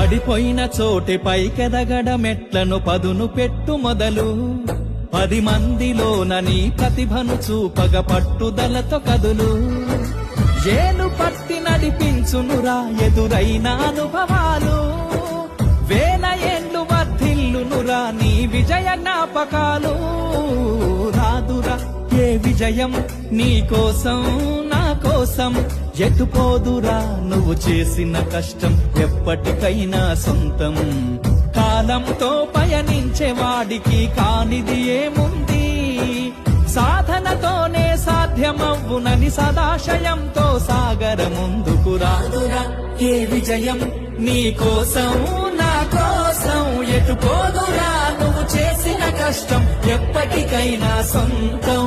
పడిపోయిన చోటే పైకెదగడ మెట్లను పదును పెట్టు మొదలు 10 మందిలోన నీ ప్రతిభను చూపగ పట్టుదలతో కదులు ఏలు పట్టి నడిపించునురా ఎదురైన అనుభవాలు వేల ఏండ్లు వర్ధిల్లునురా నీ విజయ జ్ఞాపకాలు రాదురా ఏ విజయం నీ కోసం నా కోసం ఎటుపోదురా నువ్వు చేసిన కష్టం ఎప్పటికైనా సొంతం కాలంతో పయనించే వాడికి కానిది ఏముంది సాధనతోనే సాధ్యమవ్వునని సదాశయంతో సాగర ముందుకు రాదురా ఏ విజయం నీ కోసం నా కోసం ఎటుపోదురా నువ్వు చేసిన కష్టం ఎప్పటికైనా సొంతం